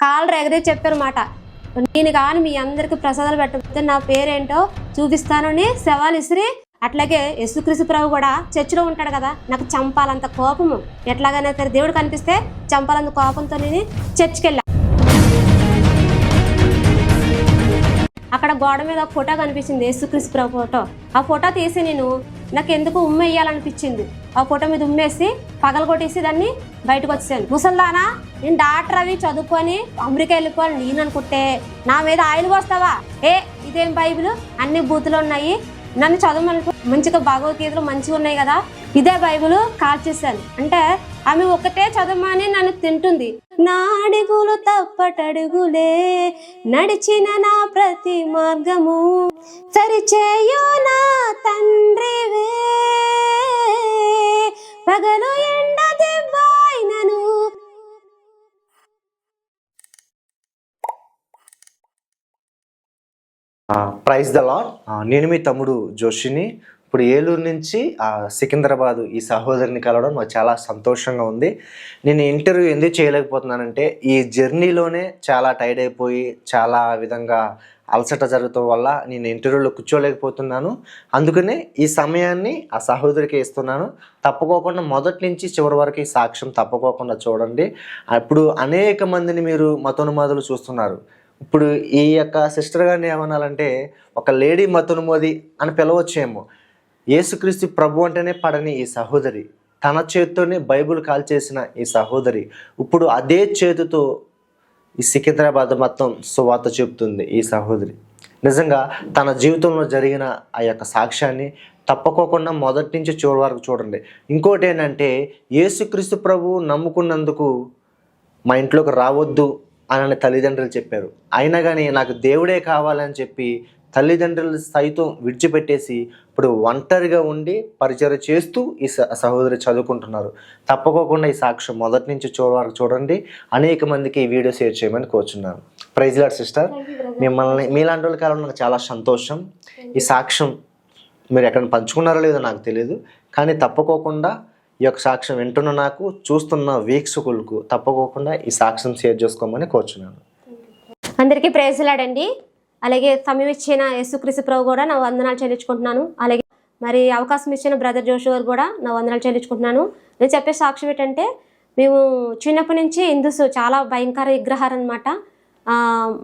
కాళ్ళు ఎగరే చెప్పారన్నమాట. నేను కానీ మీ అందరికి ప్రసాదాలు పెట్టకపోతే నా పేరేంటో చూపిస్తానని సవాల్ ఇసిరి, అట్లాగే యేసుక్రీస్తు ప్రభు కూడా చర్చిలో ఉంటాడు కదా, నాకు చంపాలంత కోపము. ఎట్లాగైనా సరే దేవుడు కనిపిస్తే చంపాలంత కోపంతో నేను చర్చికి వెళ్ళా. అక్కడ గోడ మీద ఒక ఫోటో కనిపించింది, యేసుక్రీస్తు ప్రభు ఫోటో. ఆ ఫోటో తీసి నాకు ఎందుకు ఉమ్మేయాలనిపించింది. ఆ ఫోటో మీద ఉమ్మేసి పగలగొట్టేసి దాన్ని బయటకు వచ్చాను. ముసల్దానా, నేను డాక్టర్ అవి చదువుకొని అమెరికా వెళ్ళిపోవాలి నేను అనుకుంటే నా మీద ఆయిల్ పోస్తావా? ఇదేం బైబిల్, అన్ని బూతులు ఉన్నాయి, నన్ను చదవమనుకో, మంచిగా భగవద్గీతలు మంచిగా ఉన్నాయి కదా, ఇదే బైబిల్ కాల్ చేశాను అంటే ఆమె ఒకటే చదవమని నన్ను తింటుంది. నా అడుగులు తప్పటడుగులే, నడిచిన నా ప్రతి మార్గము సరిచేయు నా తండ్రివే, పగలు ఎండ దెబ్బైనను. Praise the lord. నేను మీ తమ్ముడు జోషిని. ఇప్పుడు ఏలూరు నుంచి సికింద్రాబాద్ ఈ సహోదరిని కలవడం నాకు చాలా సంతోషంగా ఉంది. నేను ఇంటర్వ్యూ ఎందుకు చేయలేకపోతున్నానంటే ఈ జర్నీలోనే చాలా టైర్డ్ అయిపోయి చాలా విధంగా అలసట జరగటం వల్ల నేను ఇంటర్వ్యూలో కూర్చోలేకపోతున్నాను. అందుకనే ఈ సమయాన్ని ఆ సహోదరికి ఇస్తున్నాను. తప్పుకోకుండా మొదటి నుంచి చివరి వరకు ఈ సాక్ష్యం తప్పుకోకుండా చూడండి. ఇప్పుడు అనేక మందిని మీరు మతోన్మాదులు చూస్తున్నారు. ఇప్పుడు ఈ యొక్క సిస్టర్ గారిని ఏమనాలంటే ఒక లేడీ మతోన్మాది అని పిలవచ్చేమో. యేసుక్రీస్తు ప్రభు అంటేనే పడని ఈ సహోదరి, తన చేతితోనే బైబిల్ కాల్ చేసిన ఈ సహోదరి ఇప్పుడు అదే చేతితో ఈ సికింద్రాబాద్ మొత్తం సువార్త చెబుతుంది. ఈ సహోదరి నిజంగా తన జీవితంలో జరిగిన ఆ యొక్క సాక్ష్యాన్ని తప్పకోకుండా మొదటి నుంచి చివరి వరకు చూడండి. ఇంకోటి ఏంటంటే యేసుక్రీస్తు ప్రభు నమ్ముకున్నందుకు మా ఇంట్లోకి రావద్దు అని తల్లిదండ్రులు చెప్పారు. అయినా కానీ నాకు దేవుడే కావాలని చెప్పి తల్లిదండ్రులు సైతం విడిచిపెట్టేసి ఇప్పుడు ఒంటరిగా ఉండి పరిచయం చేస్తూ ఈ సహోదరి చదువుకుంటున్నారు. తప్పకోకుండా ఈ సాక్ష్యం మొదటి నుంచి చివరి వరకు చూడండి. అనేక మందికి ఈ వీడియో షేర్ చేయమని కోరుచున్నాను. Praise lord sister. మిమ్మల్ని మీలాంటి వాళ్ళ కాలం నాకు చాలా సంతోషం. ఈ సాక్ష్యం మీరు ఎక్కడ పంచుకున్నారో లేదో నాకు తెలియదు, కానీ తప్పకోకుండా ఈ యొక్క సాక్ష్యం వింటున్న నాకు, చూస్తున్న వీక్షకులకు తప్పకోకుండా ఈ సాక్ష్యం షేర్ చేసుకోమని కోరుచున్నాను. అందరికీ ప్రైజ్ లార్డ్ అండి. అలాగే సమయం ఇచ్చిన యేసుక్రీస్తు ప్రభు కూడా నా వందనాలు చెల్లించుకుంటున్నాను. అలాగే మరి అవకాశం ఇచ్చిన బ్రదర్ జోషు గారు కూడా నా వందనాలు చెల్లించుకుంటున్నాను. నేను చెప్పే సాక్ష్యం ఏంటంటే మేము చిన్నప్పటి నుంచి హిందూస్ చాలా భయంకర విగ్రహాలు అనమాట.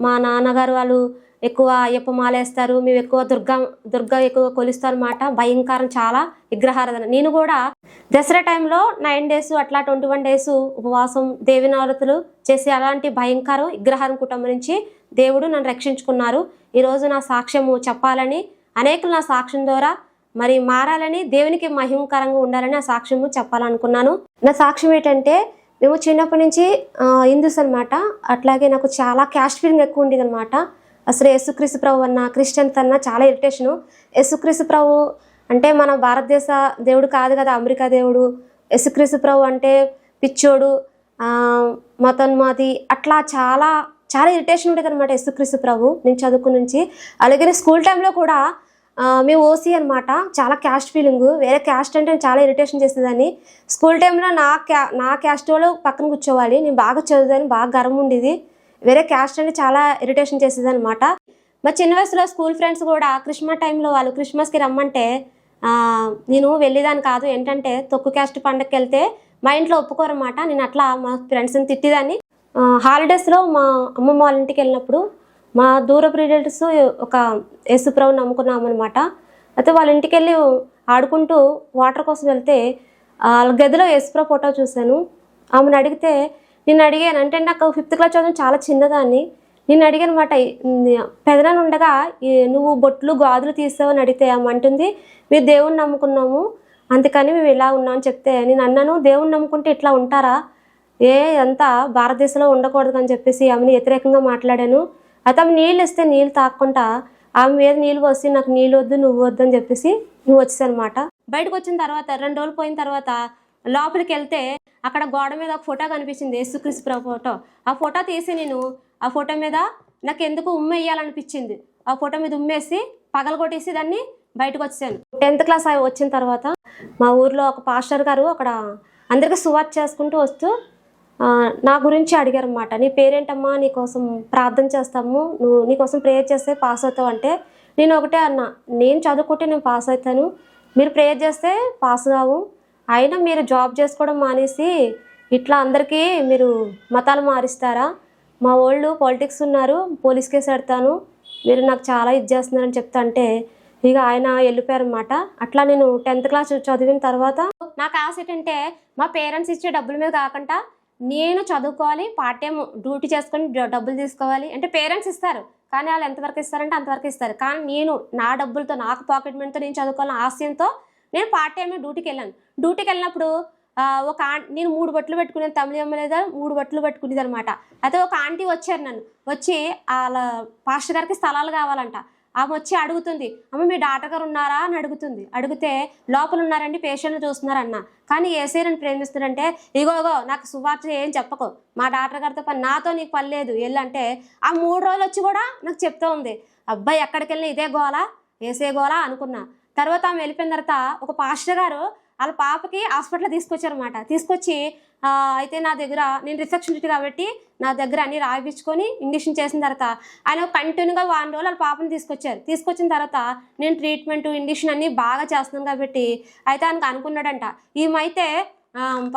మా నాన్నగారు వాళ్ళు ఎక్కువ అయ్యప్ప మాలేస్తారు, మేము ఎక్కువ దుర్గా ఎక్కువ కొలుస్తారు అన్నమాట. భయంకరం చాలా విగ్రహారాధన. నేను కూడా దసరా టైంలో 9 days అట్లా 21 days ఉపవాసం దేవినవరతులు చేసి అలాంటి భయంకర విగ్రహారం కుటుంబం నుంచి దేవుడు నన్ను రక్షించుకున్నారు. ఈరోజు నా సాక్ష్యము చెప్పాలని, అనేకులు నా సాక్ష్యం ద్వారా మరి మారాలని, దేవునికి మహిమకరంగా ఉండాలని ఆ సాక్ష్యము చెప్పాలనుకున్నాను. నా సాక్ష్యం ఏంటంటే మేము చిన్నప్పటి నుంచి హిందూస్ అనమాట. అట్లాగే నాకు చాలా క్యాస్ట్ ఫీలింగ్ ఎక్కువ ఉండేది అనమాట. అసలు యేసుక్రీస్తు ప్రభు అన్న క్రిస్టియన్స్ అన్న చాలా ఇరిటేషను. యేసుక్రీస్తు ప్రభు అంటే మన భారతదేశ దేవుడు కాదు కదా, అమెరికా దేవుడు. యేసుక్రీస్తు ప్రభు అంటే పిచ్చోడు, మతోన్మాది, అట్లా చాలా చాలా ఇరిటేషన్ ఉండేది అనమాట యేసుక్రీస్తు ప్రభు నేను చదువుకుని నుంచి. అలాగే స్కూల్ టైంలో కూడా మేము ఓసీ అనమాట. చాలా క్యాస్ట్ ఫీలింగ్, వేరే క్యాస్ట్ అంటే చాలా ఇరిటేషన్ చేసేదాన్ని. స్కూల్ టైంలో నా క్యాస్ట్ వాళ్ళు పక్కన కూర్చోవాలి, నేను బాగా చదువుదాన్ని, బాగా గర్వం ఉండేది. వేరే క్యాస్ట్ అంటే చాలా ఇరిటేషన్ చేసేది అనమాట. మా చిన్న వయసులో స్కూల్ ఫ్రెండ్స్ కూడా క్రిస్మస్ టైంలో వాళ్ళు క్రిస్మస్కి రమ్మంటే నేను వెళ్ళేదాన్ని కాదు. ఏంటంటే తొక్కు క్యాస్ట్ పండగకి వెళ్తే మా ఇంట్లో ఒప్పుకోరన్నమాట. నేను అట్లా మా ఫ్రెండ్స్ని తిట్టిదాన్ని. హాలిడేస్లో మా అమ్మమ్మ వాళ్ళ ఇంటికి వెళ్ళినప్పుడు మా దూరపు రిలేటివ్స్ ఒక యేసుప్రభుని నమ్ముకున్నామన్నమాట. అయితే వాళ్ళ ఇంటికి వెళ్ళి ఆడుకుంటూ వాటర్ కోసం వెళ్తే వాళ్ళ గదిలో యేసుప్రభు ఫోటో చూశాను. ఆమెను అడిగితే నేను అడిగాను, అంటే నాకు 5th class చదువు చాలా చిన్నదాన్ని. నేను అడిగాను అనమాట, పెదనాన్న ఉండగా నువ్వు బొట్లు గాజులు తీసావని అడిగితే ఆమె అంటుంది మీరు దేవుణ్ణి నమ్ముకున్నాము అందుకని మేము ఇలా ఉన్నామని చెప్తే నేను అన్నాను, దేవుణ్ణి నమ్ముకుంటే ఇట్లా ఉంటారా, అంతా భారతదేశంలో ఉండకూడదు అని చెప్పేసి ఆమెను వ్యతిరేకంగా మాట్లాడాను. అయితే ఆమె నీళ్ళు ఇస్తే నీళ్ళు తాక్కుంటా ఆమె మీద నీళ్ళు పోసి నాకు నీళ్ళు వద్దు నువ్వు వద్దు అని చెప్పేసి నువ్వు వచ్చేసనమాట. బయటకు వచ్చిన తర్వాత 2 రోజులు పోయిన తర్వాత లోపలికి వెళ్తే అక్కడ గోడ మీద ఒక ఫోటో కనిపించింది, యేసుక్రీస్తు ప్రభు ఫోటో. ఆ ఫోటో తీసి నేను ఆ ఫోటో మీద నాకు ఎందుకు ఉమ్మేయాలనిపించింది. ఆ ఫోటో మీద ఉమ్మేసి పగలగొట్టేసి దాన్ని బయటకు వచ్చాను. 10th class వచ్చిన తర్వాత మా ఊర్లో ఒక పాస్టర్ గారు అక్కడ అందరికీ సువార్త చేసుకుంటూ వస్తూ నా గురించి అడిగారు అన్నమాట. నీ పేరేంటమ్మా, నీకోసం ప్రార్థన చేస్తాము, నువ్వు నీకోసం ప్రేయర్ చేస్తే పాస్ అవుతావు అంటే నేను ఒకటే అన్నా, నేను చదువుకుంటే నేను పాస్ అవుతాను, మీరు ప్రేయర్ చేస్తే పాస్ కావు. అయినా మీరు జాబ్ చేసుకోవడం మానేసి ఇట్లా అందరికీ మీరు మతాలు మారుస్తారా? మా వాళ్ళు పాలిటిక్స్ ఉన్నారు, పోలీస్ కేసు పెడతాను, మీరు నాకు చాలా ఇది చేస్తున్నారని చెప్తా అంటే ఇక ఆయన వెళ్ళిపోయారన్నమాట. అట్లా నేను 10th క్లాస్ చదివిన తర్వాత నాకు ఆశ ఏంటంటే మా పేరెంట్స్ ఇచ్చే డబ్బుల మీద కాకుండా నేను చదువుకోవాలి, పార్ట్ టైం డ్యూటీ చేసుకొని డబ్బులు తీసుకోవాలి. అంటే పేరెంట్స్ ఇస్తారు కానీ వాళ్ళు ఎంతవరకు ఇస్తారంటే అంతవరకు ఇస్తారు. కానీ నేను నా డబ్బులతో, నాకు పాకెట్ మనీతో నేను చదువుకోవాలని ఆశయంతో నేను పార్ట్ టైం డ్యూటీకి వెళ్ళాను. డ్యూటీకి వెళ్ళినప్పుడు ఒక నేను 3 బట్టలు పెట్టుకునేది, తమిళమ్మ లేదా 3 బట్టలు పెట్టుకునేది అనమాట. అయితే ఒక ఆంటీ వచ్చారు, నన్ను వచ్చి వాళ్ళ పాస్టర్ గారికి స్థలాలు కావాలంట. ఆమె వచ్చి అడుగుతుంది, అమ్మ మీ డాక్టర్ గారు ఉన్నారా అని అడుగుతుంది. అడిగితే లోపల ఉన్నారండి, పేషెంట్లు చూస్తున్నారన్న. కానీ ఏసే నన్ను ప్రేమిస్తున్నారంటే ఇగో నాకు సువార్త ఏం చెప్పకు, మా డాక్టర్ గారితో పని, నాతో నీకు పని లేదు వెళ్ళంటే ఆ 3 రోజులు వచ్చి కూడా నాకు చెప్తూ ఉంది. అబ్బాయి ఎక్కడికి వెళ్ళినా ఇదే గోలా, ఏసే గోలా అనుకున్నా. తర్వాత ఆమె వెళ్ళిపోయిన తర్వాత ఒక పాస్టర్ గారు వాళ్ళ పాపకి హాస్పిటల్ తీసుకొచ్చారన్నమాట. తీసుకొచ్చి అయితే నా దగ్గర, నేను రిసెప్షనిస్ట్ కాబట్టి నా దగ్గర అన్ని రాయించుకొని ఇంజక్షన్ చేసిన తర్వాత ఆయన కంటిన్యూగా 1 రోజులు వాళ్ళ పాపని తీసుకొచ్చారు. తీసుకొచ్చిన తర్వాత నేను ట్రీట్మెంట్, ఇంజక్షన్ అన్నీ బాగా చేస్తున్నాను కాబట్టి అయితే ఆయనకు అనుకున్నాడంట, ఈమెయితే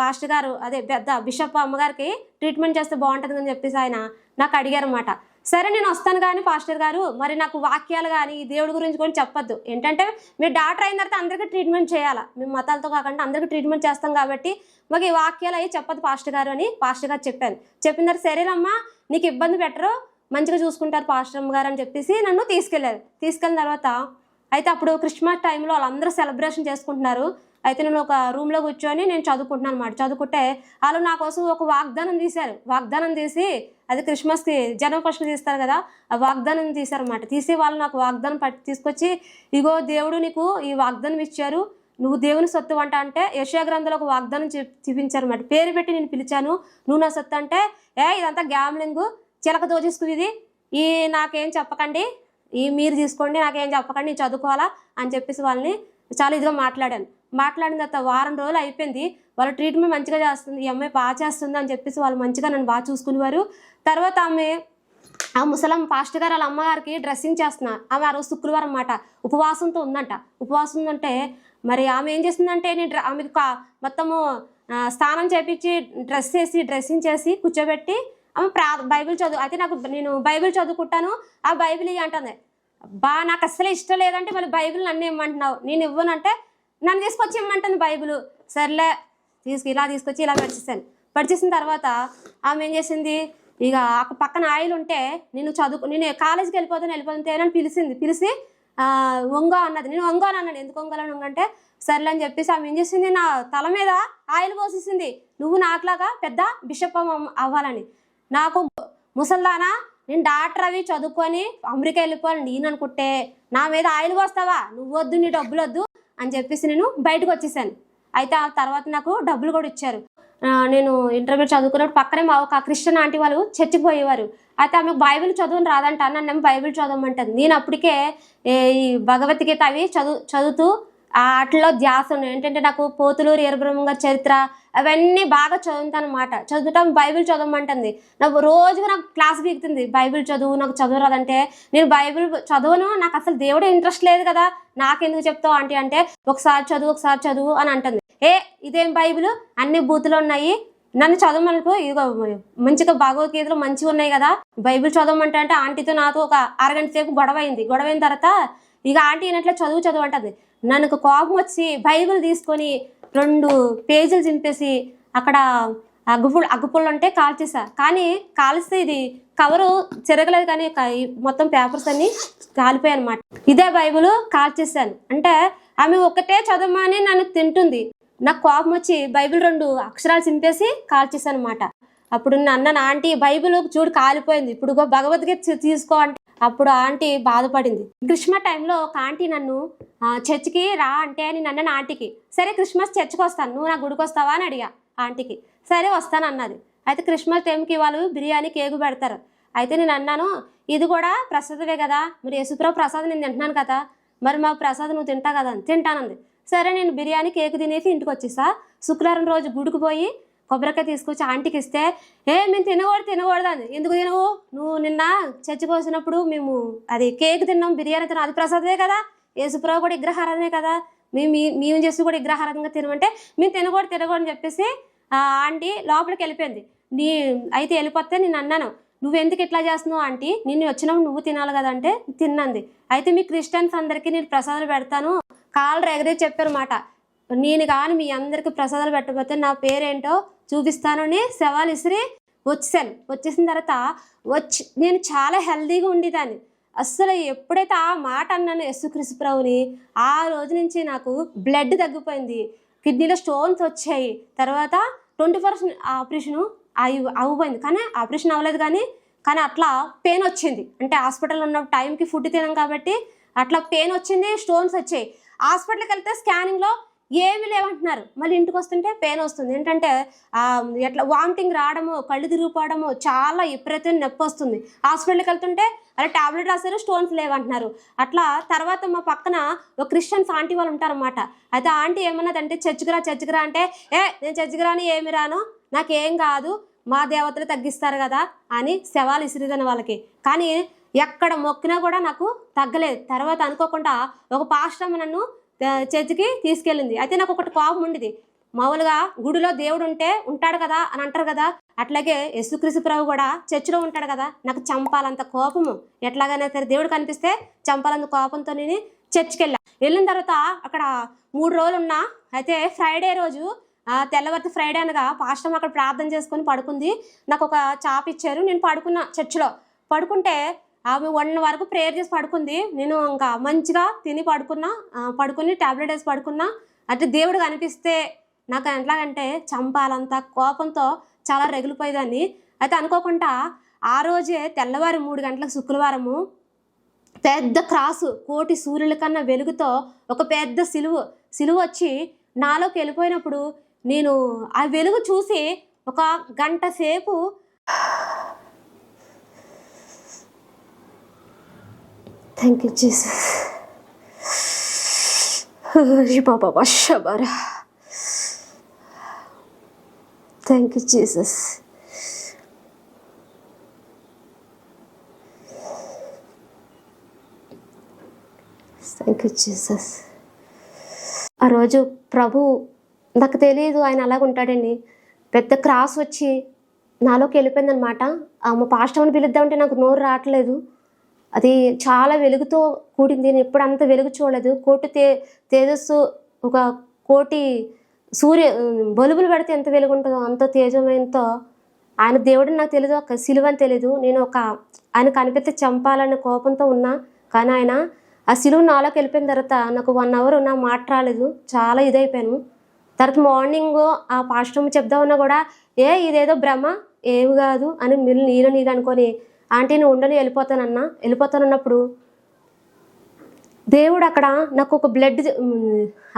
పాస్టర్ గారు అదే పెద్ద బిషప్ అమ్మగారికి ట్రీట్మెంట్ చేస్తే బాగుంటుంది అని చెప్పేసి ఆయన నాకు అడిగారన్నమాట. సరే నేను వస్తాను కానీ పాస్టర్ గారు, మరి నాకు వాక్యాలు కానీ దేవుడి గురించి కూడా చెప్పొద్దు, ఏంటంటే మీరు డాక్టర్ అయిన తర్వాత అందరికీ ట్రీట్మెంట్ చేయాలా, మేము మతాలతో కాకుండా అందరికీ ట్రీట్మెంట్ చేస్తాం కాబట్టి మాకు ఈ వాక్యాలు అవి చెప్పదు పాస్టర్ గారు అని పాస్టర్ గారు చెప్పాను. చెప్పిన తర్వాత సరేనమ్మా నీకు ఇబ్బంది పెట్టరు, మంచిగా చూసుకుంటారు పాస్టర్ అమ్మ గారు అని చెప్పేసి నన్ను తీసుకెళ్ళారు. తీసుకెళ్ళిన తర్వాత అయితే అప్పుడు క్రిస్మస్ టైంలో వాళ్ళందరూ సెలబ్రేషన్ చేసుకుంటున్నారు. అయితే నేను ఒక రూమ్లో కూర్చొని నేను చదువుకుంటున్నాను అన్నమాట. చదువుకుంటే వాళ్ళు నా కోసం ఒక వాగ్దానం తీశారు. వాగ్దానం తీసి అది క్రిస్మస్కి జనవరి 1st తీస్తారు కదా, ఆ వాగ్దానం తీశారన్నమాట. తీసి వాళ్ళు నాకు వాగ్దానం తీసుకొచ్చి ఇగో దేవుడు నీకు ఈ వాగ్దానం ఇచ్చారు, నువ్వు దేవుని సొత్తు అంట అంటే యెషయా గ్రంథంలో ఒక వాగ్దానం చూపించారు అన్నమాట. పేరు పెట్టి నేను పిలిచాను, నువ్వు నా సొత్తు అంటే ఇదంతా గ్యామ్లింగ్, చిలక దోచేసుకు ఇది, ఈ నాకేం చెప్పకండి, ఈ మీరు తీసుకోండి, నాకేం చెప్పకండి, నేను చదువుకోవాలా అని చెప్పేసి వాళ్ళని చాలా ఇదిగా మాట్లాడాను. మాట్లాడిన తర్వాత వారం రోజులు అయిపోయింది. వాళ్ళ ట్రీట్మెంట్ మంచిగా చేస్తుంది, ఈ అమ్మాయి బాగా చేస్తుంది అని చెప్పేసి వాళ్ళు మంచిగా నన్ను బాగా చూసుకునేవారు. తర్వాత ఆ ముసలం పాస్టర్ గారు వాళ్ళ అమ్మగారికి డ్రెస్సింగ్ చేస్తున్నారు. ఆమె ఆ రోజు శుక్రవారం అన్నమాట, ఉపవాసంతో ఉందంట. ఉపవాసం ఉందంటే మరి ఆమె ఏం చేసిందంటే నేను ఆమెకు మొత్తము స్నానం చేపించి డ్రెస్సింగ్ చేసి కూర్చోబెట్టి ఆమె బైబిల్ చదువు, అయితే నేను బైబిల్ చదువుకుంటాను, ఆ బైబిల్ ఇవి అంటుంది. నాకు అస్సలే ఇష్టం లేదంటే మళ్ళీ బైబిల్ నన్ను ఇవ్వమంటున్నావు, నేను ఇవ్వనంటే నన్ను తీసుకొచ్చి ఇవ్వమంటుంది బైబిల్. సర్లే ఇలా తీసుకొచ్చి ఇలా పడిచేసిన తర్వాత ఆమె ఏం చేసింది, ఇక పక్కన ఆయిల్ ఉంటే నేను కాలేజీకి వెళ్ళిపోతుంటే నన్ను పిలిచి వంగో అన్నది. నేను వంగోని అన్నాను. ఎందుకు వంగాలని వంగంటే సర్లే అని చెప్పేసి ఆమె ఏం చేసింది, నా తల మీద ఆయిల్ పోసేసింది, నువ్వు నాకులాగా పెద్ద బిషప్ అవ్వాలని. నాకు ముసల్దానా, నేను డాక్టర్ అవి చదువుకొని అమెరికా వెళ్ళిపోవాలి నేను అనుకుంటే నా మీద ఆయిల్ పోస్తావా, నువ్వు వద్దు, నీ డబ్బులు వద్దు అని చెప్పేసి నేను బయటకు వచ్చేసాను. అయితే ఆ తర్వాత నాకు డబ్బులు కూడా ఇచ్చారు. నేను ఇంటర్మీడియట్ చదువుకున్నప్పుడు పక్కనే మా ఒక క్రిస్టియన్ ఆంటీ వాళ్ళు చర్చికి పోయేవారు. అయితే ఆమెకు బైబిల్ చదువుని రాదంట, నన్ను బైబిల్ చదవమంటుంది. నేను అప్పటికే ఈ భగవద్గీత అవి చదువుతూ వాటిలో ధ్యాస ఉంది. ఏంటంటే నాకు పోతులూరు వీరబ్రహ్మం గారి చరిత్ర అవన్నీ బాగా చదువుతాను అన్నమాట. చదువుతాం బైబిల్ చదవమంటుంది. నాకు రోజుగా నాకు క్లాస్ బీగుతుంది, బైబిల్ చదువు, నాకు చదువు రాదంటే నేను బైబిల్ చదువును, నాకు అసలు దేవుడే ఇంట్రెస్ట్ లేదు కదా, నాకెందుకు చెప్తావు ఆంటీ అంటే ఒకసారి చదువు అని అంటుంది. ఇదేం బైబిల్, అన్ని బూతులు ఉన్నాయి, నన్ను చదవమనుకో, ఇదిగో మంచిగా భగవద్గీతలు మంచిగా ఉన్నాయి కదా, బైబిల్ చదవమంటే అంటే ఆంటీతో నాతో ఒక అరగంట సేపు గొడవైన తర్వాత ఇక ఆంటీ ఈయనట్లా చదువు అంటుంది. నన్ను కోపం వచ్చి బైబిల్ తీసుకొని 2 పేజీలు చింపేసి అక్కడ అగ్గుపుల్లు అంటే కాల్చేసా. కానీ కాల్స్తే ఇది కవరు చెరగలేదు కానీ మొత్తం పేపర్స్ అన్ని కాలిపోయాయి అనమాట. ఇదే బైబిల్ కాల్చేసాను అంటే ఆమె ఒకటే చదవమని నన్ను తింటుంది. నాకు కోపం వచ్చి బైబిల్ 2 అక్షరాలు చింపేసి కాల్చేసాను అనమాట. అప్పుడు నన్ను ఆంటీ బైబిల్ చూడు కాలిపోయింది, ఇప్పుడు భగవద్గీత తీసుకో అంటే అప్పుడు ఆంటీ బాధపడింది. క్రిస్మస్ టైంలో ఒక ఆంటీ నన్ను చర్చికి రా అంటే నేను అన్నాను ఆంటీకి, సరే క్రిస్మస్ చర్చికి వస్తాను, నువ్వు నా గుడికి వస్తావా అని అడిగా ఆంటీకి. సరే వస్తాను అన్నది. అయితే క్రిస్మస్ టైంకి వాళ్ళు బిర్యానీ కేకు పెడతారు. అయితే నేను అన్నాను, ఇది కూడా ప్రసాదమే కదా, మరి యేసుప్రభు ప్రసాదం నేను తింటున్నాను కదా, మరి మా ప్రసాదం నువ్వు తింటా కదా అని తింటానంది. సరే నేను బిర్యానీ కేకు తినేసి ఇంటికి వచ్చేసా. శుక్రవారం రోజు గుడికి పోయి కొబ్బరికాయ తీసుకొచ్చి ఆంటీకి ఇస్తే మేము తినకూడదు అని. ఎందుకు తినవు? నువ్వు నిన్న చర్చికి వచ్చినప్పుడు మేము అది కేక్ తిన్నాం, బిర్యానీ తిన్నాం, అది ప్రసాదమే కదా, యేసుప్రభు కూడా విగ్రహారాధనే కదా, మేము చేసి కూడా విగ్రహారాధనగా తినమంటే మేము తినకూడదు అని చెప్పేసి ఆంటీ లోపలికి వెళ్ళిపోయింది. అయితే వెళ్ళిపోతే నేను అన్నాను, నువ్వెందుకు ఇట్లా చేస్తున్నావు ఆంటీ, నిన్ను వచ్చినప్పుడు నువ్వు తినాలి కదా అంటే తిన్నంది. అయితే మీ క్రిస్టియన్స్ అందరికీ నేను ప్రసాదాలు పెడతాను కాళ్ళు ఎగరే చెప్పారన్నమాట. నేను కానీ మీ అందరికీ ప్రసాదాలు పెట్టకపోతే నా పేరేంటో చూపిస్తానని సవాల్ ఇసిరి వచ్చేసిన తర్వాత నేను చాలా హెల్తీగా ఉండేదాన్ని. అస్సలు ఎప్పుడైతే ఆ మాట అన్నాను యేసుక్రీస్తు ప్రభుని, ఆ రోజు నుంచి నాకు బ్లడ్ తగ్గిపోయింది, కిడ్నీలో స్టోన్స్ వచ్చాయి. తర్వాత 24 ఆపరేషను అవ్వబోయింది, కానీ ఆపరేషన్ అవ్వలేదు. కానీ అట్లా పెయిన్ వచ్చింది. అంటే హాస్పిటల్లో ఉన్న టైంకి ఫుడ్ తినాం కాబట్టి అట్లా పెయిన్ వచ్చింది, స్టోన్స్ వచ్చాయి. హాస్పిటల్కి వెళ్తే స్కానింగ్లో ఏమీ లేవంటున్నారు. మళ్ళీ ఇంటికి వస్తుంటే పెయిన్ వస్తుంది. ఏంటంటే ఎట్లా వామిటింగ్ రావడము, కళ్ళు తిరిగిపోవడము, చాలా విపరీతమైన నొప్పి వస్తుంది. హాస్పిటల్కి వెళ్తుంటే అలా టాబ్లెట్ రాశారు, స్టోన్స్ లేవంటున్నారు. అట్లా తర్వాత మా పక్కన ఒక క్రిస్టియన్స్ ఆంటీ వాళ్ళు ఉంటారన్నమాట. అయితే ఆంటీ ఏమన్నదంటే చర్చికి రా అంటే నేను చర్చికి రాని ఏమి రాను, నాకేం కాదు, మా దేవతలు తగ్గిస్తారు కదా అని శవాలు ఇసిరిదని వాళ్ళకి. కానీ ఎక్కడ మొక్కినా కూడా నాకు తగ్గలేదు. తర్వాత అనుకోకుండా ఒక పాస్టర్ నన్ను చర్చికి తీసుకెళ్ళింది. అయితే నాకు ఒకటి కోపం ఉండేది. మామూలుగా గుడిలో దేవుడు ఉంటాడు కదా అని అంటారు కదా, అట్లాగే యేసుక్రీస్తు ప్రభు కూడా చర్చిలో ఉంటాడు కదా. నాకు చంపాలంత కోపము, ఎట్లాగైనా సరే దేవుడు కనిపిస్తే చంపాలంత కోపంతో నేను చర్చికి వెళ్ళిన తర్వాత అక్కడ 3 రోజులు ఉన్నా. అయితే ఫ్రైడే రోజు తెల్లవారి ఫ్రైడే అనగా పాస్టర్ అక్కడ ప్రార్థన చేసుకొని పడుకుంది. నాకు ఒక చాప ఇచ్చారు, నేను పడుకున్న చర్చిలో. పడుకుంటే ఆమె 1 వరకు ప్రేయర్ చేసి పడుకుంది. నేను ఇంకా మంచిగా తిని పడుకుని టాబ్లెట్ వేసి పడుకున్నా. అంటే దేవుడు కనిపిస్తే నాకు ఎట్లాగంటే చంపాలంత కోపంతో చాలా రగిలిపోయేదాన్ని. అయితే అనుకోకుండా ఆ రోజే తెల్లవారి 3 గంటలకు శుక్రవారము పెద్ద క్రాసు, కోటి సూర్యుల కన్నా వెలుగుతో ఒక పెద్ద సిలువ వచ్చి నాలోకి వెళ్ళిపోయినప్పుడు నేను ఆ వెలుగు చూసి 1 గంట సేపు థ్యాంక్ యూ జీసస్ బాబా షబారా thank you Jesus. Thank you Jesus. ఆ రోజు ప్రభు నాకు తెలియదు ఆయన అలాగ ఉంటాడండి. పెద్ద క్రాస్ వచ్చి నాలోకి వెళ్ళిపోయిందనమాట. మా పాస్టర్ని పిలుద్దామంటే నాకు నోరు రావట్లేదు. అది చాలా వెలుగుతో కూడింది. నేను ఎప్పుడు అంత వెలుగు చూడలేదు. కోటి తేజస్సు, ఒక కోటి బలుబులు పెడితే ఎంత వెలుగు ఉంటుందో అంత తేజమైనతో ఆయన దేవుడిని నాకు తెలియదు, ఒక సిలువ అని తెలీదు. నేను ఆయన కనిపిస్తే చంపాలనే కోపంతో ఉన్నా. కానీ ఆయన ఆ సిలువ నాలోకి వెళ్ళిపోయిన తర్వాత నాకు 1 అవర్ నా మాట రాలేదు, చాలా ఇదైపోయాను. తర్వాత మార్నింగ్ ఆ పాస్టర్ చెప్దామన్నా కూడా ఇదేదో భ్రమ, ఏమి కాదు అని నీళ్ళు అనుకొని ఆంటీని ఉండని వెళ్ళిపోతానన్నప్పుడు దేవుడు అక్కడ నాకు ఒక బ్లడ్,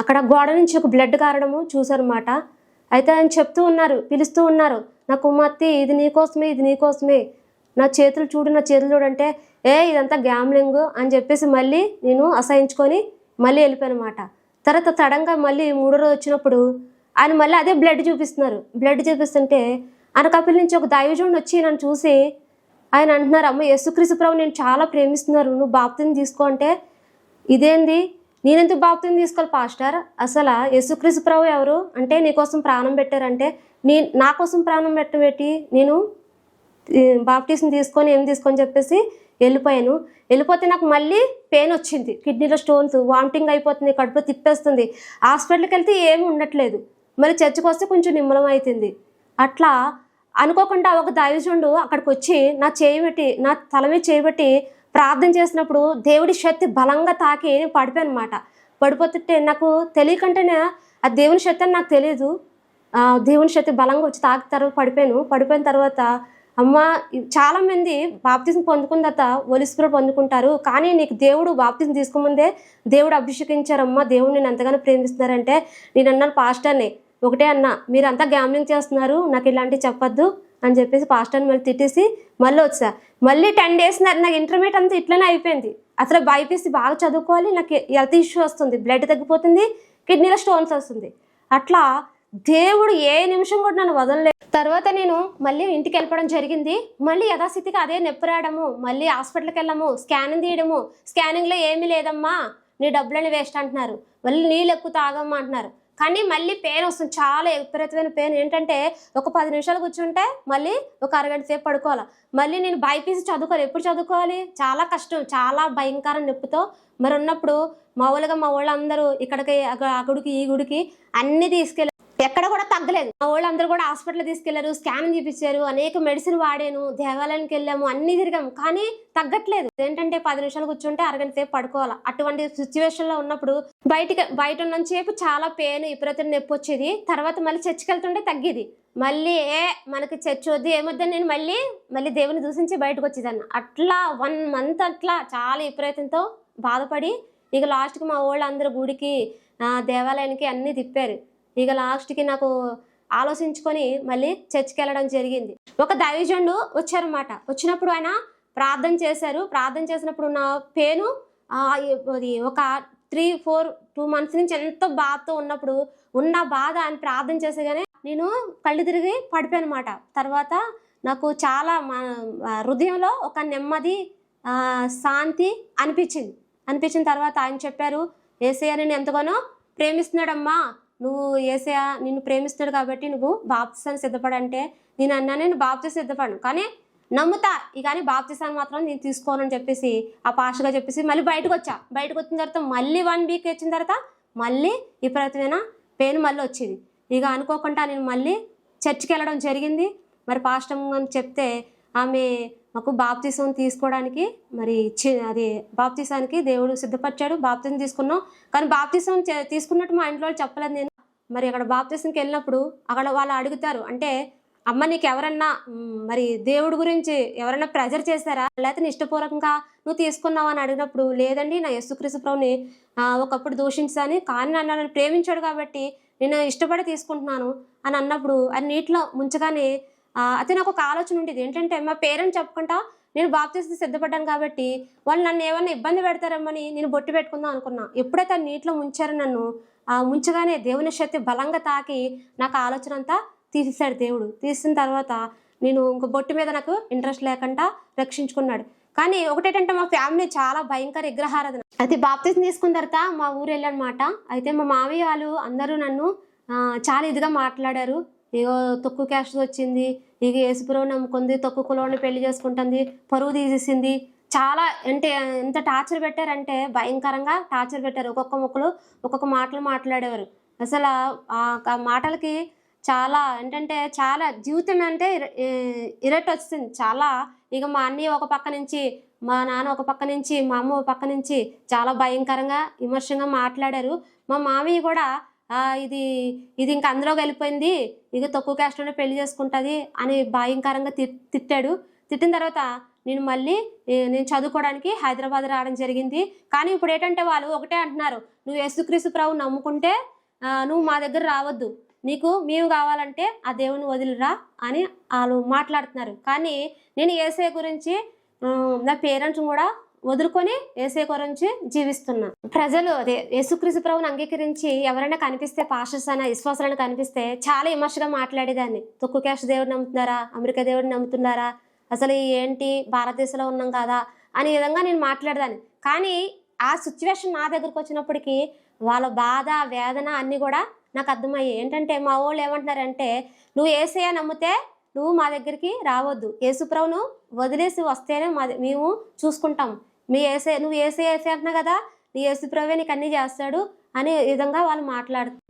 అక్కడ గోడ నుంచి ఒక బ్లడ్ కారడము చూసారన్నమాట. అయితే ఆయన పిలుస్తూ ఉన్నారు, నా కుమార్తె ఇది నీకోసమే, నా చేతులు చూడంటే ఇదంతా గ్యామ్లింగ్ అని చెప్పేసి మళ్ళీ నేను అసహించుకొని మళ్ళీ వెళ్ళిపోయానమాట. తర్వాత సడన్గా మళ్ళీ 3వ రోజు వచ్చినప్పుడు ఆయన మళ్ళీ అదే బ్లడ్ చూపిస్తుంటే అనకాపల్లి నుంచి ఒక దైవజనుడు వచ్చి నన్ను చూసి ఆయన అంటున్నారు, అమ్మ యేసుక్రీస్తు ప్రభు నేను చాలా ప్రేమిస్తున్నారు, నువ్వు బాప్తిజం తీసుకో అంటే, ఇదేంది నేనెందుకు బాప్తిజం తీసుకోవాలి పాస్టర్, అసలు యేసుక్రీస్తు ప్రభు ఎవరు అంటే నీకోసం ప్రాణం పెట్టారంటే నా కోసం ప్రాణం పెట్టబెట్టి నేను బాప్టిజం తీసుకొని చెప్పేసి వెళ్ళిపోతే నాకు మళ్ళీ పెయిన్ వచ్చింది, కిడ్నీలో స్టోన్స్, వామిటింగ్ అయిపోతుంది, కడుపులో తిప్పేస్తుంది. హాస్పిటల్కి వెళ్తే ఏమి ఉండట్లేదు. మళ్ళీ చర్చికి వస్తే కొంచెం నిమ్మలం అవుతుంది. అట్లా అనుకోకుండా ఒక దైవజనుడు అక్కడికి వచ్చి నా తల మీద చేయబెట్టి ప్రార్థన చేసినప్పుడు దేవుడి శక్తి బలంగా తాకి పడిపోయాను అనమాట. పడిపోతుంటే నాకు తెలియకంటేనే ఆ దేవుని శక్తి అని నాకు తెలియదు. దేవుని శక్తి బలంగా వచ్చి తాకి పడిపోయిన తర్వాత అమ్మ చాలామంది బాప్తిజం పొందుకున్న తర్వాత హోలీ స్పిరిట్ పొందుకుంటారు, కానీ నీకు దేవుడు బాప్తిజం తీసుకోముందే దేవుడు అభిషేకించారమ్మా, దేవుడు నేను ఎంతగానో ప్రేమిస్తున్నారంటే నేను అన్నాను పాస్టర్ని, ఒకటే అన్నా, మీరంతా గ్యామ్లింగ్ చేస్తున్నారు, నాకు ఇలాంటివి చెప్పొద్దు అని చెప్పేసి పాస్టర్ని మళ్ళీ తిట్టేసి మళ్ళీ వచ్చా. మళ్ళీ 10 days నాకు ఇంటర్మీడియట్ అంతా ఇట్లనే అయిపోయింది. అసలు బైపీసీ బాగా చదువుకోవాలి, నాకు హెల్త్ ఇష్యూ వస్తుంది, బ్లడ్ తగ్గిపోతుంది, కిడ్నీలో స్టోన్స్ వస్తుంది. అట్లా దేవుడు ఏ నిమిషం కూడా నన్ను వదలలేదు. తర్వాత నేను మళ్ళీ ఇంటికి వెళ్ళిపోవడం జరిగింది. మళ్ళీ యథాస్థితికి అదే నొప్పి రావడము, మళ్ళీ హాస్పిటల్కి వెళ్ళము, స్కానింగ్ తీయడము. స్కానింగ్లో ఏమీ లేదమ్మా, నీ డబ్బులని వేస్ట్ అంటున్నారు. మళ్ళీ నీళ్ళు ఎక్కువ తాగమ్మా అంటున్నారు. కానీ మళ్ళీ పెయిన్ వస్తుంది, చాలా విపరీతమైన పెయిన్. ఏంటంటే ఒక 10 నిమిషాలు కూర్చుంటే మళ్ళీ ఒక అరగంట సేపు పడుకోవాలి. మళ్ళీ నేను బైపీసీ చదువుకోవాలి. ఎప్పుడు చదువుకోవాలి? చాలా కష్టం, చాలా భయంకర నొప్పితో మరి ఉన్నప్పుడు మామూలుగా మా వాళ్ళందరూ ఇక్కడికి ఆ గుడికి ఈ గుడికి అన్నీ తీసుకెళ్ళారు, ఎక్కడ కూడా తగ్గలేదు. మా వాళ్ళందరూ కూడా హాస్పిటల్ తీసుకెళ్లారు, స్కానింగ్ చూపించారు, అనేక మెడిసిన్ వాడాను, దేవాలయానికి వెళ్ళాము, అన్ని తిరిగాము, కానీ తగ్గట్లేదు. ఏంటంటే 10 నిమిషాలు కూర్చుంటే అరగంట సేపు పడుకోవాలి. అటువంటి సిచ్యువేషన్ లో ఉన్నప్పుడు బయట ఉన్నంతసేపు చాలా పెయిన్, విపరీతం నొప్పి వచ్చేది. తర్వాత మళ్ళీ చర్చికి వెళ్తుంటే తగ్గేది. మళ్ళీ మనకి చర్చ్ వద్దు ఏమొద్దని నేను మళ్ళీ దేవుని దూషించి బయటకు వచ్చేదాన్ని. అట్లా 1 మంత్ అట్లా చాలా విపరీతంతో బాధపడి ఇక లాస్ట్కి మా వాళ్ళు అందరూ గుడికి దేవాలయానికి అన్నీ తిప్పారు. ఇక లాస్ట్కి నాకు ఆలోచించుకొని మళ్ళీ చర్చికి వెళ్ళడం జరిగింది. ఒక దైవజనుడు వచ్చారన్నమాట. వచ్చినప్పుడు ఆయన ప్రార్థన చేశారు. ప్రార్థన చేసినప్పుడు నా పెయిన్ అది ఒక 2 మంత్స్ నుంచి ఎంతో బాధతో ఉన్నప్పుడు ఉన్న బాధ ఆయన ప్రార్థన చేసేగానే నేను కళ్ళు తిరిగి పడిపోయాను అన్నమాట. తర్వాత నాకు చాలా హృదయంలో ఒక నెమ్మది, శాంతి అనిపించిన తర్వాత ఆయన చెప్పారు, యేసయ్య నిన్ను ఎంతగానో ప్రేమిస్తున్నాడమ్మా, నువ్వు యేసయ్య నిన్ను ప్రేమిస్తున్నాడు కాబట్టి నువ్వు బాప్తిసానికి సిద్ధపడంటే నేను అన్నాను, నేను బాప్తిసం సిద్ధపడను కానీ నమ్ముతా, కానీ బాప్తిసాన్ని మాత్రం నేను తీసుకోనని చెప్పేసి ఆ పాస్టర్గా చెప్పేసి మళ్ళీ బయటకు వచ్చిన తర్వాత మళ్ళీ 1 వీక్ వచ్చిన తర్వాత మళ్ళీ విపరీతమైన పెయిన్ మళ్ళీ వచ్చేది. ఇక అనుకోకుండా నేను మళ్ళీ చర్చికి వెళ్ళడం జరిగింది. మరి పాస్టర్ అని చెప్తే ఆమె మాకు బాప్తిసం తీసుకోవడానికి మరి బాప్తిసానికి దేవుడు సిద్ధపరిచాడు. బాప్తిసం తీసుకున్నాం, కానీ బాప్తిసం తీసుకున్నట్టు మా ఇంట్లో చెప్పలేదు నేను. మరి అక్కడ బాప్తిసంకి వెళ్ళినప్పుడు అక్కడ వాళ్ళు అడుగుతారు, అంటే అమ్మ నీకు ఎవరన్నా మరి దేవుడి గురించి ఎవరన్నా ప్రెజర్ చేశారా, లేకపోతే నీ ఇష్టపూర్వకంగా నువ్వు తీసుకున్నావు అని అడిగినప్పుడు లేదండి, నా యేసుక్రీస్తు ప్రభుని ఒకప్పుడు దూషించాను, కానీ నన్ను ప్రేమించాడు కాబట్టి నేను ఇష్టపడి తీసుకుంటున్నాను అని అన్నప్పుడు అది నీటిలో ముంచగానే అయితే నాకు ఒక ఆలోచన ఉండేది. ఏంటంటే మా పేరెంట్స్ చెప్పుకుంటా నేను బాప్తిసం సిద్ధపడ్డాను కాబట్టి వాళ్ళు నన్ను ఏమన్నా ఇబ్బంది పెడతారేమని నేను బొట్టు పెట్టుకుందాం అనుకున్నా. ఎప్పుడైతే నీటిలో ముంచారో నన్ను ముంచగానే దేవుని శక్తి బలంగా తాకి నాకు ఆలోచన అంతా తీసేశాడు దేవుడు. తీసిన తర్వాత నేను ఇంక బొట్టు మీద నాకు ఇంట్రెస్ట్ లేకుండా రక్షించుకున్నాడు. కానీ ఒకటేంటంటే మా ఫ్యామిలీ చాలా భయంకర విగ్రహారాధన. అయితే బాప్తిసం తీసుకున్న తర్వాత మా ఊరు వెళ్ళనమాట. అయితే మా మామయ్య వాళ్ళు అందరూ నన్ను చాలా ఇదిగా మాట్లాడారు. ఇగో తక్కువ క్యాస్ట్ వచ్చింది, ఇక యేసుప్రభువుని నమ్ముకుంది, తక్కువ కులంలో పెళ్లి చేసుకుంటుంది, పరువు తీసేసింది, చాలా అంటే ఎంత టార్చర్ పెట్టారంటే భయంకరంగా టార్చర్ పెట్టారు. ఒక్కొక్క మాటలు మాట్లాడేవారు. అసలు ఆ మాటలకి చాలా ఏంటంటే చాలా జీవితం అంటే ఇరట్ వచ్చింది చాలా. ఇక మా అన్నయ్య ఒక పక్క నుంచి, మా నాన్న ఒక పక్క నుంచి, మా అమ్మ ఒక పక్క నుంచి చాలా భయంకరంగా విమర్శంగా మాట్లాడారు. మా మామయ్య కూడా ఇది ఇంకా అందులోకి వెళ్ళిపోయింది, ఇక తక్కువ క్యాస్ట్లోనే పెళ్లి చేసుకుంటుంది అని భయంకరంగా తిట్టాడు. తిట్టిన తర్వాత నేను చదువుకోవడానికి హైదరాబాద్ రావడం జరిగింది. కానీ ఇప్పుడు ఏంటంటే వాళ్ళు ఒకటే అంటున్నారు, నువ్వు యేసుక్రీస్తు ప్రభువుని నమ్ముకుంటే నువ్వు మా దగ్గర రావద్దు, నీకు మేము కావాలంటే ఆ దేవుని వదిలిరా అని వాళ్ళు మాట్లాడుతున్నారు. కానీ నేను యేసయ్య గురించి నా పేరెంట్స్ కూడా వదులుకొని యేసయ్య గురించి జీవిస్తున్నా. ప్రజలు యేసుక్రీస్తు ప్రభువుని అంగీకరించి ఎవరైనా కనిపిస్తే, పాస్టర్స్ అయినా విశ్వాసాలను కనిపిస్తే చాలా విమర్శగా మాట్లాడేదాన్ని. తక్కువ క్యాస్ట్ దేవుడిని నమ్ముతున్నారా, అమెరికా దేవుడిని నమ్ముతున్నారా, అసలు ఏంటి భారతదేశంలో ఉన్నాం కదా అనే విధంగా నేను మాట్లాడేదాన్ని. కానీ ఆ సిచ్యువేషన్ నా దగ్గరకు వచ్చినప్పటికీ వాళ్ళ బాధ, వేదన అన్నీ కూడా నాకు అర్థమయ్యాయి. ఏంటంటే మా వాళ్ళు ఏమంటున్నారంటే, నువ్వు యేసయ్య నమ్మితే నువ్వు మా దగ్గరికి రావద్దు, యేసుప్రభును వదిలేసి వస్తేనే మేము చూసుకుంటాం, నువ్వు యేసయ్య అంటున్నావు కదా, నీ యేసుప్రభువే నీకు అన్నీ చేస్తాడు అనే విధంగా వాళ్ళు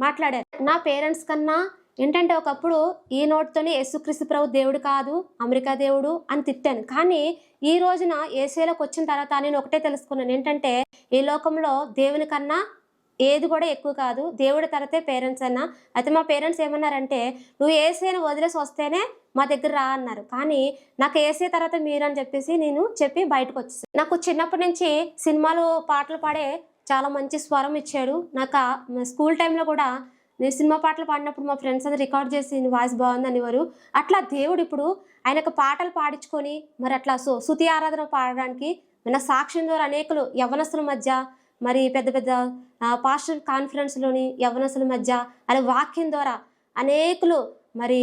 మాట్లాడారు. నా పేరెంట్స్ కన్నా ఏంటంటే ఒకప్పుడు ఈ నోటితోనే యేసుక్రీస్తు ప్రభు దేవుడు కాదు, అమెరికా దేవుడు అని తిట్టాను. కానీ ఈ రోజున యేసయ్యలోకి వచ్చిన తర్వాత నేను ఒకటే తెలుసుకున్నాను, ఏంటంటే ఈ లోకంలో దేవుని కన్నా ఏది కూడా ఎక్కువ కాదు, దేవుడి తర్వాతే పేరెంట్స్ అన్నా. అయితే మా పేరెంట్స్ ఏమన్నారంటే, నువ్వు యేసయ్యను వదిలేసి వస్తేనే మా దగ్గర రా అన్నారు. కానీ నాకు యేసయ్య తర్వాత మీరు అని చెప్పేసి నేను చెప్పి బయటకు వచ్చేసాను. నాకు చిన్నప్పటి నుంచి సినిమాలు పాటలు పాడే చాలా మంచి స్వరం ఇచ్చాడు. నాకు స్కూల్ టైంలో కూడా నేను సినిమా పాటలు పాడినప్పుడు మా ఫ్రెండ్స్ అందరూ రికార్డ్ చేసి నీ వాయిస్ బాగుంది అనేవారు. అట్లా దేవుడు ఇప్పుడు ఆయనకు పాటలు పాడించుకొని మరి అట్లా స్తుతి ఆరాధన పాడడానికి మన సాక్ష్యం ద్వారా అనేకులు యవ్వనస్తుల మధ్య, మరి పెద్ద పెద్ద పాస్టర్ కాన్ఫరెన్స్లోని యవ్వనస్తుల మధ్య అలా వాక్యం ద్వారా అనేకులు మరి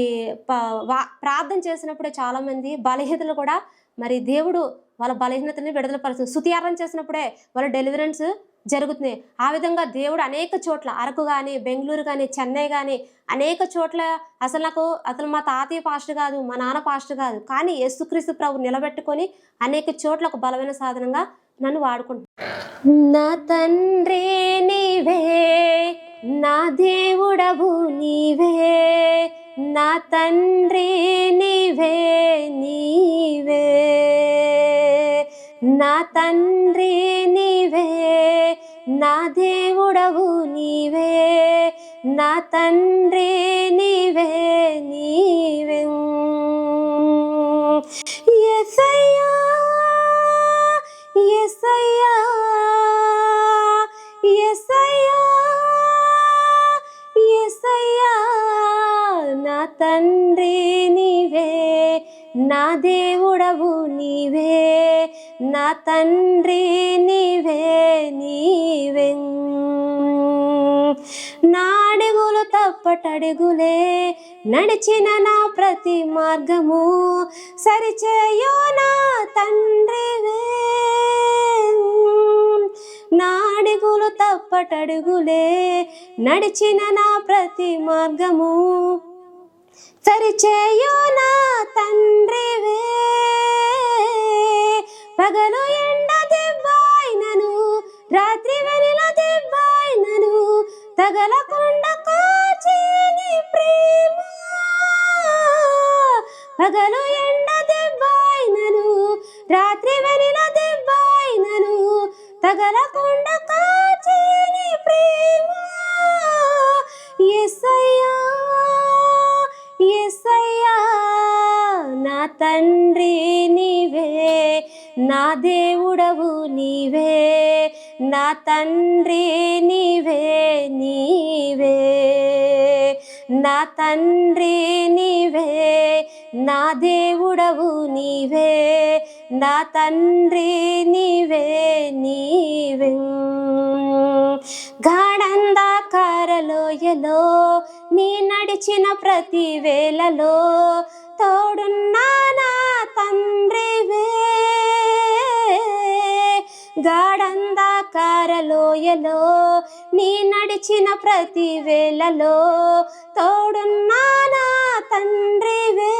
ప్రార్థన చేసినప్పుడే చాలామంది బలహీనతలు కూడా మరి దేవుడు వాళ్ళ బలహీనతని విడుదల పరుస్తుంది. స్తుతియారాధన చేసినప్పుడే వాళ్ళ డెలివరెన్స్ జరుగుతుంది. ఆ విధంగా దేవుడు అనేక చోట్ల అరకు కానీ, బెంగళూరు కానీ, చెన్నై కానీ అనేక చోట్ల అసలు మా తాతయ్య పాస్టర్ కాదు, మా నాన్న పాస్టర్ కాదు, కానీ యేసుక్రీస్తు ప్రభు నిలబెట్టుకొని అనేక చోట్ల ఒక బలమైన సాధనంగా నన్ను వాడుకుంటున్నాను. నా తండ్రి నీవే, నా దేవుడవు నీవే, నా తండ్రి నీవే నీవే, నా తండ్రి నీవే, నా దేవుడవు నీవే, నా తండ్రి నీవే నీవే. యేసయ్యా యేసయ్యా యేసయ్యా యేసయ్యా, నా తండ్రి నీవే, నా దేవుడవు నీవే, నా తండ్రి నీవే నీవే. నా అడుగులు తప్పటడుగులే, నడిచిన నా ప్రతి మార్గము సరిచేయు నా తండ్రివే. నా అడుగులు తప్పటడుగులే, నడిచిన నా ప్రతి మార్గము సరిచేయు నా తండ్రివే. పగలు ఎండ దెబ్బైనను, రాత్రి వెన్నెల దెబ్బైనను, తగలకుండా కాచే నీ ప్రేమ. పగలు ఎండ దెబ్బైనను, రాత్రి వెన్నెల దెబ్బైనను, తగలకుండా కాచే నీ ప్రేమ. యేసయ్యా యేసయ్యా, నా తండ్రి నీవే, నా దేవుడవు నీవే, నా తండ్రి నీవే నీవే, నా తండ్రి నీవే, నా దేవుడవు నీవే, నా తండ్రి నీవే నీవే. గాఢంధకారలోయలో నీ నడిచిన ప్రతి వేళలో తోడున్నా నా తండ్రివే. గాఢంధకారలోయలో నీ నడిచిన ప్రతి వేళలో తోడున్నా నా తండ్రివే.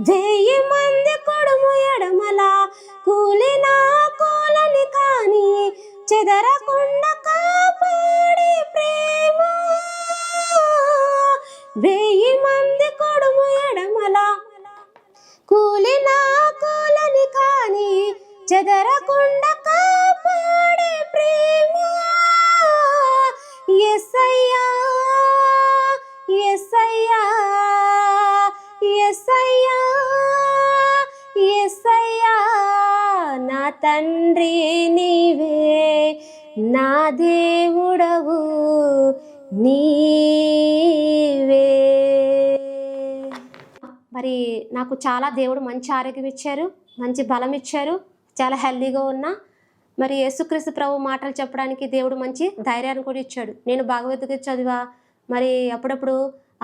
1000 మంది కొడుము ఎడమల కూలినా కోలని కాని చెదరకుండా కాపాడే ప్రేమ. 1000 మంది కొడుము ఎడమల కూలినా కోలని కాని చెదరకుండా కాపాడే ప్రేమ. యేసయ్యా యేసయ్యా యేసయ్యా యేసయ్యా, నా తండ్రి నీవే, నా దేవుడవు నీవే. మరి నాకు చాలా దేవుడు మంచి ఆరోగ్యం ఇచ్చారు, మంచి బలం ఇచ్చారు, చాలా హెల్దీగా ఉన్నా. మరి యేసుక్రీస్తు ప్రభు మాటలు చెప్పడానికి దేవుడు మంచి ధైర్యాన్ని కూడా ఇచ్చాడు. నేను భగవద్గీత చదివా, మరి అప్పుడప్పుడు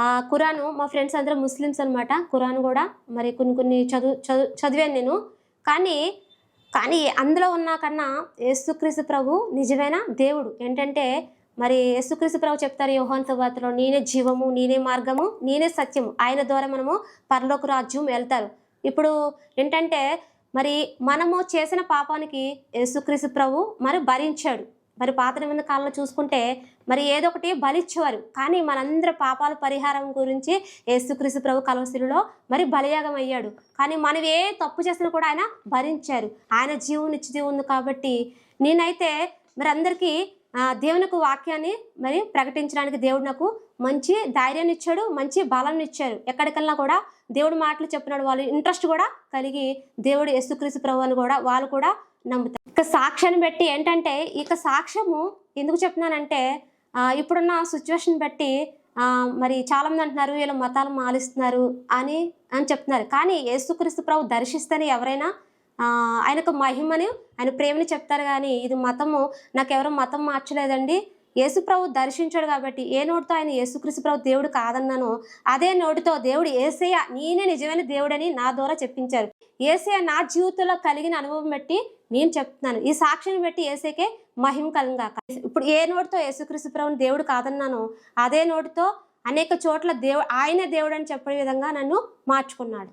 ఆ ఖురాను, మా ఫ్రెండ్స్ అందరూ ముస్లిమ్స్ అనమాట, ఖురాను కూడా మరి కొన్ని చదివాను నేను. కానీ అందులో ఉన్న కన్నా యేసుక్రీస్తు ప్రభు నిజమైన దేవుడు. ఏంటంటే మరి యేసుక్రీస్తు ప్రభు చెప్తారు యోహాను సువార్తలో, నేనే జీవము, నేనే మార్గము, నేనే సత్యము, ఆయన ద్వారా మనము పరలోక రాజ్యం వెళ్తారు. ఇప్పుడు ఏంటంటే మరి మనము చేసిన పాపానికి యేసుక్రీస్తు ప్రభు మరి భరించాడు. మరి పాత నిబంధన కాలంలో చూసుకుంటే మరి ఏదో ఒకటి బలిచ్చేవారు, కానీ మనందరి పాపాల పరిహారం గురించి యేసుక్రీస్తు ప్రభు కలవసిలో మరి బలియాగం అయ్యాడు. కానీ మనం ఏ తప్పు చేసినా కూడా ఆయన భరించారు. ఆయన జీవం నిత్యజీవం ఉంది. కాబట్టి నేనైతే మరి అందరికీ దేవునికి వాక్యాన్ని మరి ప్రకటించడానికి దేవుడు నాకు మంచి ధైర్యాన్ని ఇచ్చాడు, మంచి బలాన్ని ఇచ్చారు. ఎక్కడికల్లా కూడా దేవుడు మాటలు చెప్పినాడు, వాళ్ళు ఇంట్రెస్ట్ కూడా కలిగి దేవుడు యేసుక్రీస్తు ప్రభువుని కూడా వాళ్ళు కూడా నమ్ముతారు. ఇక సాక్ష్యాన్ని బట్టి ఏంటంటే, ఇక సాక్ష్యము ఎందుకు చెప్తున్నానంటే, ఇప్పుడున్న సిచ్యువేషన్ బట్టి మరి చాలామంది అంటున్నారు వీళ్ళ మతాలు మాలిస్తున్నారు అని చెప్తున్నారు. కానీ యేసుక్రీస్తు ప్రభు దర్శిస్తేనే ఎవరైనా ఆయనకు మహిమని, ఆయన ప్రేమని చెప్తారు. కానీ ఇది మతము, నాకెవరో మతం మార్చలేదండి, యేసుప్రభు దర్శించాడు కాబట్టి ఏ నోటితో ఆయన యేసుక్రీస్తు ప్రభు దేవుడు కాదన్నానో అదే నోటితో దేవుడు యేసయ్య నేనే నిజమైన దేవుడని నా ద్వారా చెప్పించారు. యేసయ్య నా జీవితంలో కలిగిన అనుభవం బట్టి నేను చెప్తున్నాను. ఈ సాక్షిని బట్టి యేసయ్యకే మహిమ కలుగాక. ఇప్పుడు ఏ నోటితో యేసుక్రీస్తు ప్రభుని దేవుడు కాదన్నానో అదే నోటితో అనేక చోట్ల ఆయనే దేవుడు అని చెప్పే విధంగా నన్ను మార్చుకున్నాడు.